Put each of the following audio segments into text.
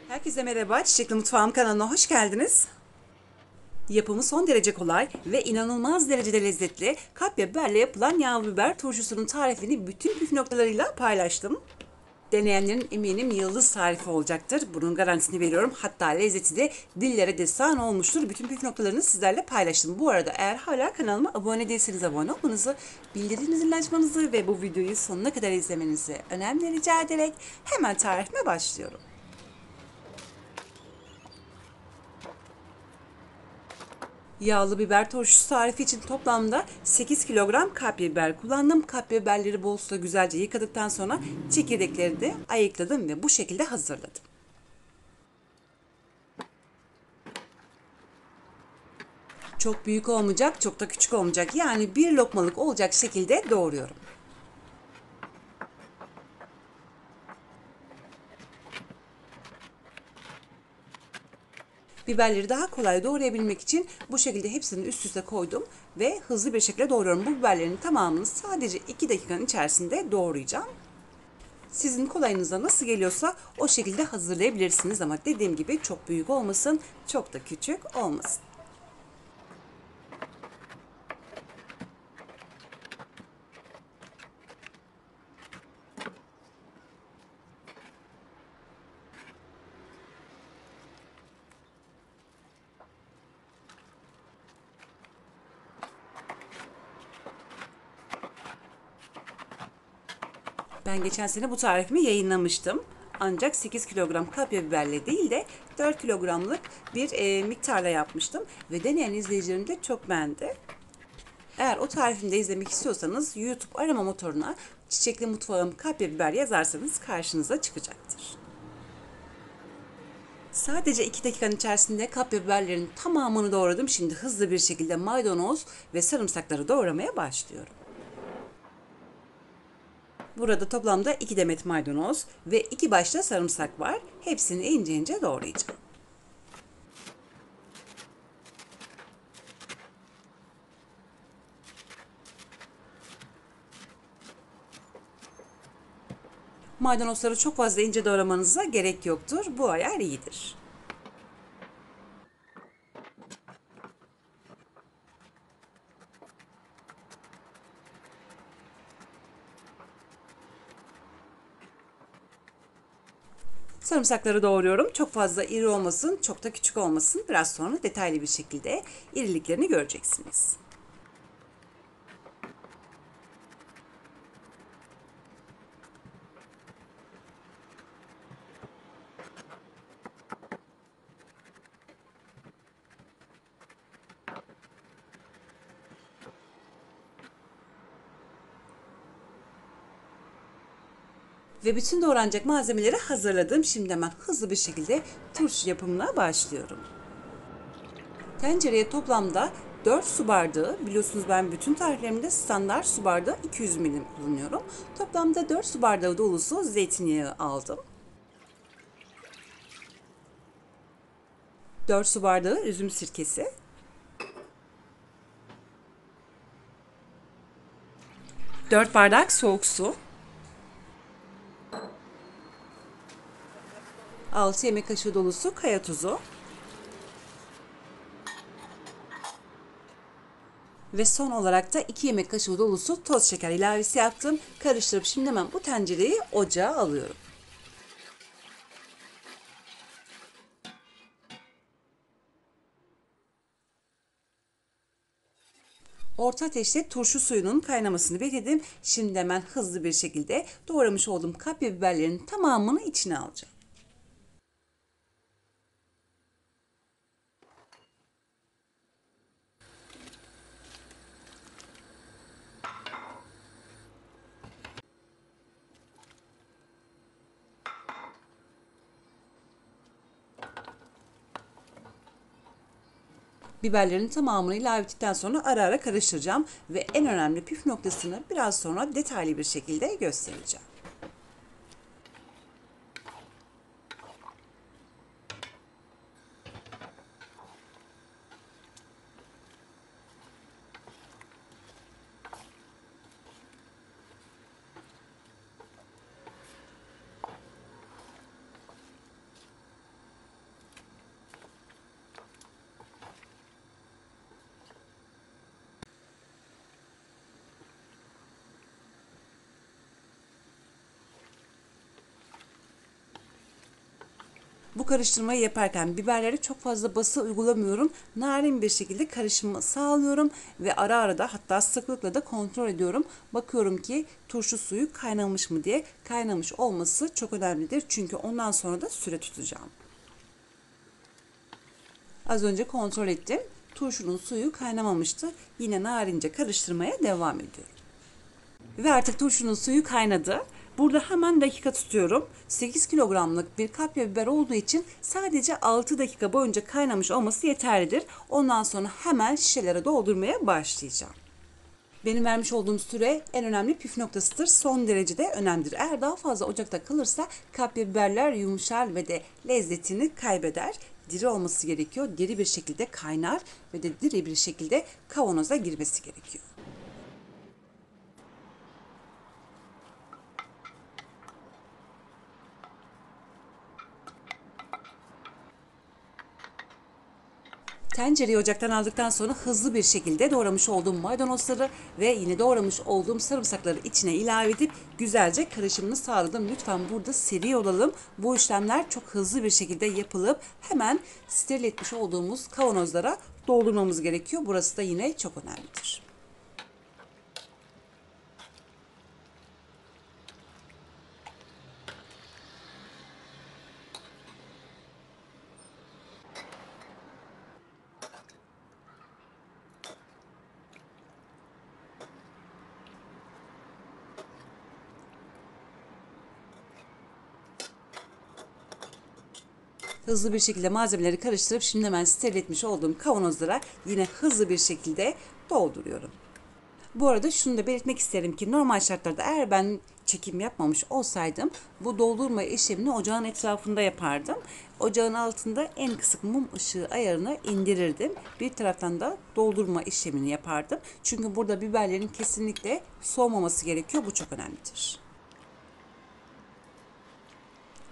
Herkese merhaba, Çiçekli Mutfağım kanalına hoş geldiniz. Yapımı son derece kolay ve inanılmaz derecede lezzetli kapya biberle yapılan yağlı biber turşusunun tarifini bütün püf noktalarıyla paylaştım. Deneyenlerin eminim yıldız tarifi olacaktır. Bunun garantisini veriyorum. Hatta lezzeti de dillere destan olmuştur. Bütün püf noktalarını sizlerle paylaştım. Bu arada eğer hala kanalıma abone değilseniz abone olmanızı, bildirim zilini açmanızı ve bu videoyu sonuna kadar izlemenizi önemli rica ederek hemen tarifime başlıyorum. Yağlı biber turşusu tarifi için toplamda 8 kilogram kapya biber kullandım. Kapya biberleri bol suda güzelce yıkadıktan sonra çekirdekleri de ayıkladım ve bu şekilde hazırladım. Çok büyük olmayacak, çok da küçük olmayacak. Yani bir lokmalık olacak şekilde doğruyorum. Biberleri daha kolay doğrayabilmek için bu şekilde hepsini üst üste koydum ve hızlı bir şekilde doğruyorum. Bu biberlerin tamamını sadece 2 dakikanın içerisinde doğrayacağım. Sizin kolayınıza nasıl geliyorsa o şekilde hazırlayabilirsiniz ama dediğim gibi çok büyük olmasın, çok da küçük olmasın. Ben geçen sene bu tarifimi yayınlamıştım. Ancak 8 kilogram kapya biberle değil de 4 kilogramlık bir miktarla yapmıştım. Ve deneyen izleyicilerim de çok beğendi. Eğer o tarifimi de izlemek istiyorsanız YouTube arama motoruna Çiçekli Mutfağım kapya biber yazarsanız karşınıza çıkacaktır. Sadece 2 dakikanın içerisinde kapya biberlerin tamamını doğradım. Şimdi hızlı bir şekilde maydanoz ve sarımsakları doğramaya başlıyorum. Burada toplamda 2 demet maydanoz ve 2 başta sarımsak var. Hepsini ince ince doğrayacağım. Maydanozları çok fazla ince doğramanıza gerek yoktur. Bu ayar iyidir. Sarımsakları doğruyorum. Çok fazla iri olmasın, çok da küçük olmasın. Biraz sonra detaylı bir şekilde iriliklerini göreceksiniz. Ve bütün doğranacak malzemeleri hazırladım. Şimdi hemen hızlı bir şekilde turşu yapımına başlıyorum. Tencereye toplamda 4 su bardağı, biliyorsunuz ben bütün tariflerimde standart su bardağı 200 milim kullanıyorum. Toplamda 4 su bardağı dolusu zeytinyağı aldım. 4 su bardağı üzüm sirkesi, 4 bardak soğuk su, 6 yemek kaşığı dolusu kaya tuzu ve son olarak da 2 yemek kaşığı dolusu toz şeker ilavesi yaptım. Karıştırıp şimdi hemen bu tencereyi ocağa alıyorum. Orta ateşte turşu suyunun kaynamasını bekledim. Şimdi hemen hızlı bir şekilde doğramış olduğum kapya biberlerin tamamını içine alacağım. Biberlerin tamamını ilave ettikten sonra ara ara karıştıracağım ve en önemli püf noktasını biraz sonra detaylı bir şekilde göstereceğim. Bu karıştırmayı yaparken biberlere çok fazla bası uygulamıyorum. Narin bir şekilde karışımı sağlıyorum ve ara ara da, hatta sıklıkla da kontrol ediyorum. Bakıyorum ki turşu suyu kaynamış mı diye. Kaynamış olması çok önemlidir. Çünkü ondan sonra da süre tutacağım. Az önce kontrol ettim. Turşunun suyu kaynamamıştı. Yine narince karıştırmaya devam ediyorum. Ve artık turşunun suyu kaynadı. Burada hemen dakika tutuyorum. 8 kilogramlık bir kapya biber olduğu için sadece 6 dakika boyunca kaynamış olması yeterlidir. Ondan sonra hemen şişelere doldurmaya başlayacağım. Benim vermiş olduğum süre en önemli püf noktasıdır. Son derecede önemlidir. Eğer daha fazla ocakta kalırsa kapya biberler yumuşar ve de lezzetini kaybeder. Diri olması gerekiyor. Diri bir şekilde kaynar ve de diri bir şekilde kavanoza girmesi gerekiyor. Tencereyi ocaktan aldıktan sonra hızlı bir şekilde doğramış olduğum maydanozları ve yine doğramış olduğum sarımsakları içine ilave edip güzelce karışımını sağladım. Lütfen burada seri olalım. Bu işlemler çok hızlı bir şekilde yapılıp hemen steril etmiş olduğumuz kavanozlara doldurmamız gerekiyor. Burası da yine çok önemlidir. Hızlı bir şekilde malzemeleri karıştırıp şimdi hemen steril etmiş olduğum kavanozlara yine hızlı bir şekilde dolduruyorum. Bu arada şunu da belirtmek isterim ki normal şartlarda eğer ben çekim yapmamış olsaydım bu doldurma işlemini ocağın etrafında yapardım. Ocağın altında en kısık mum ışığı ayarını indirirdim. Bir taraftan da doldurma işlemini yapardım. Çünkü burada biberlerin kesinlikle soğumaması gerekiyor. Bu çok önemlidir.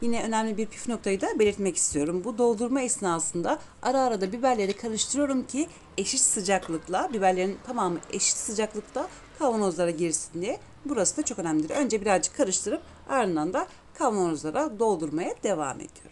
Yine önemli bir püf noktayı da belirtmek istiyorum. Bu doldurma esnasında ara ara da biberleri karıştırıyorum ki eşit sıcaklıkla, biberlerin tamamı eşit sıcaklıkta kavanozlara girsin diye. Burası da çok önemlidir. Önce birazcık karıştırıp ardından da kavanozlara doldurmaya devam ediyorum.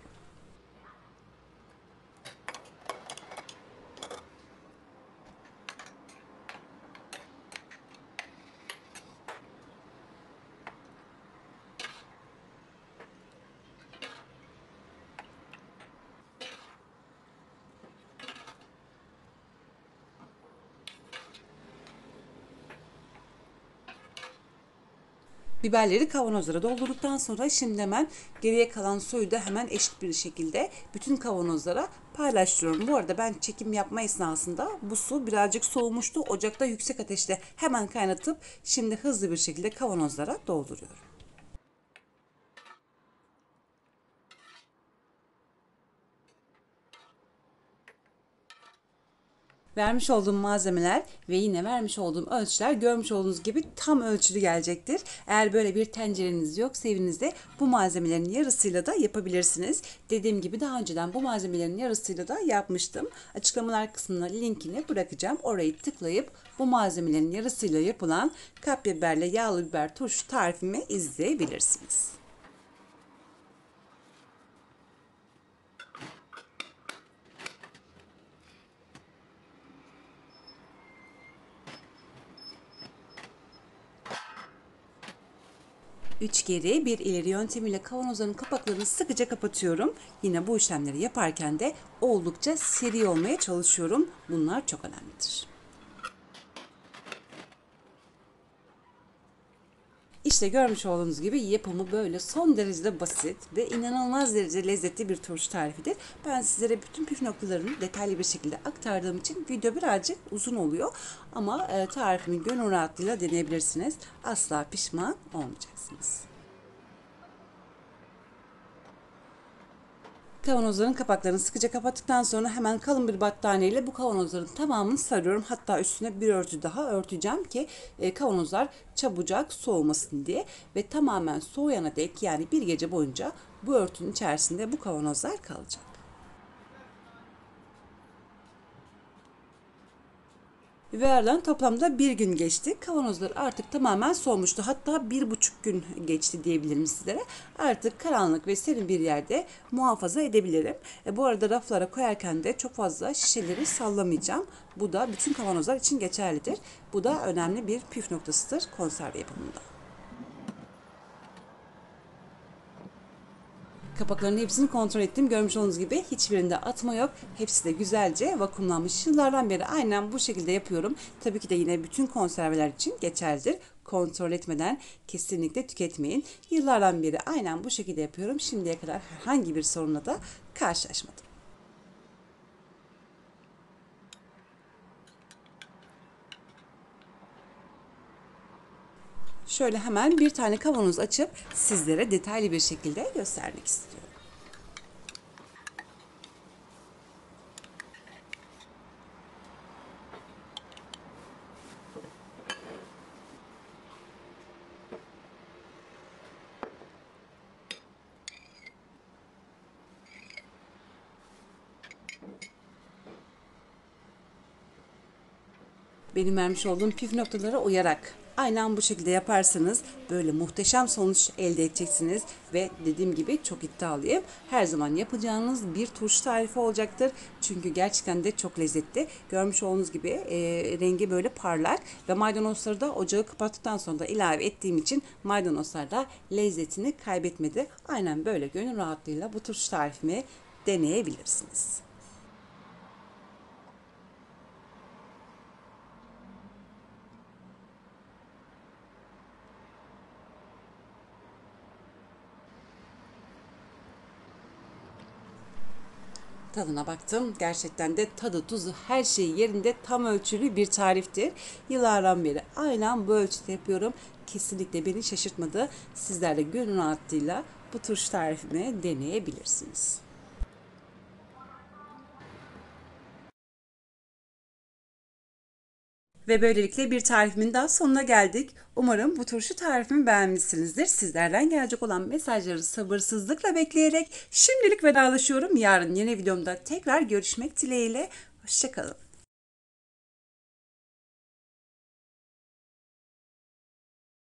Biberleri kavanozlara doldurduktan sonra şimdi hemen geriye kalan suyu da hemen eşit bir şekilde bütün kavanozlara paylaştırıyorum. Bu arada ben çekim yapma esnasında bu su birazcık soğumuştu. Ocakta yüksek ateşte hemen kaynatıp şimdi hızlı bir şekilde kavanozlara dolduruyorum. Vermiş olduğum malzemeler ve yine vermiş olduğum ölçüler görmüş olduğunuz gibi tam ölçülü gelecektir. Eğer böyle bir tencereniz yoksa evinizde bu malzemelerin yarısıyla da yapabilirsiniz. Dediğim gibi daha önceden bu malzemelerin yarısıyla da yapmıştım. Açıklamalar kısmına linkini bırakacağım. Orayı tıklayıp bu malzemelerin yarısıyla yapılan kapya biberle yağlı biber turşu tarifimi izleyebilirsiniz. Üç geri bir ileri yöntemiyle kavanozların kapaklarını sıkıca kapatıyorum. Yine bu işlemleri yaparken de oldukça seri olmaya çalışıyorum. Bunlar çok önemlidir. İşte görmüş olduğunuz gibi yapımı böyle son derece basit ve inanılmaz derece lezzetli bir turşu tarifidir. Ben sizlere bütün püf noktalarını detaylı bir şekilde aktardığım için video birazcık uzun oluyor. Ama tarifimi gönül rahatlığıyla deneyebilirsiniz. Asla pişman olmayacaksınız. Kavanozların kapaklarını sıkıca kapattıktan sonra hemen kalın bir battaniye ile bu kavanozların tamamını sarıyorum. Hatta üstüne bir örtü daha örteceğim ki kavanozlar çabucak soğumasın diye. Ve tamamen soğuyana dek, yani bir gece boyunca bu örtünün içerisinde bu kavanozlar kalacak. Ve aradan toplamda bir gün geçti. Kavanozlar artık tamamen soğumuştu. Hatta 1,5 gün geçti diyebilirim sizlere. Artık karanlık ve serin bir yerde muhafaza edebilirim. Bu arada raflara koyarken de çok fazla şişeleri sallamayacağım. Bu da bütün kavanozlar için geçerlidir. Bu da önemli bir püf noktasıdır konserve yapımında. Kapaklarının hepsini kontrol ettim. Görmüş olduğunuz gibi hiçbirinde atma yok. Hepsi de güzelce vakumlanmış. Yıllardan beri aynen bu şekilde yapıyorum. Tabii ki de yine bütün konserveler için geçerlidir. Kontrol etmeden kesinlikle tüketmeyin. Yıllardan beri aynen bu şekilde yapıyorum. Şimdiye kadar herhangi bir sorunla da karşılaşmadım. Şöyle hemen bir tane kavanoz açıp sizlere detaylı bir şekilde göstermek istiyorum. Benim vermiş olduğum püf noktalara uyarak aynen bu şekilde yaparsanız böyle muhteşem sonuç elde edeceksiniz ve dediğim gibi çok iddialıyım. Her zaman yapacağınız bir turşu tarifi olacaktır. Çünkü gerçekten de çok lezzetli. Görmüş olduğunuz gibi rengi böyle parlak ve maydanozları da ocağı kapattıktan sonra da ilave ettiğim için maydanozlar da lezzetini kaybetmedi. Aynen böyle gönül rahatlığıyla bu turşu tarifimi deneyebilirsiniz. Tadına baktım. Gerçekten de tadı, tuzu, her şeyi yerinde, tam ölçülü bir tariftir. Yıllardan beri aynen bu ölçüde yapıyorum. Kesinlikle beni şaşırtmadı. Sizler de gönül rahatlığıyla bu turşu tarifimi deneyebilirsiniz. Ve böylelikle bir tarifimin daha sonuna geldik. Umarım bu turşu tarifimi beğenmişsinizdir. Sizlerden gelecek olan mesajları sabırsızlıkla bekleyerek şimdilik vedalaşıyorum. Yarın yeni videomda tekrar görüşmek dileğiyle. Hoşçakalın.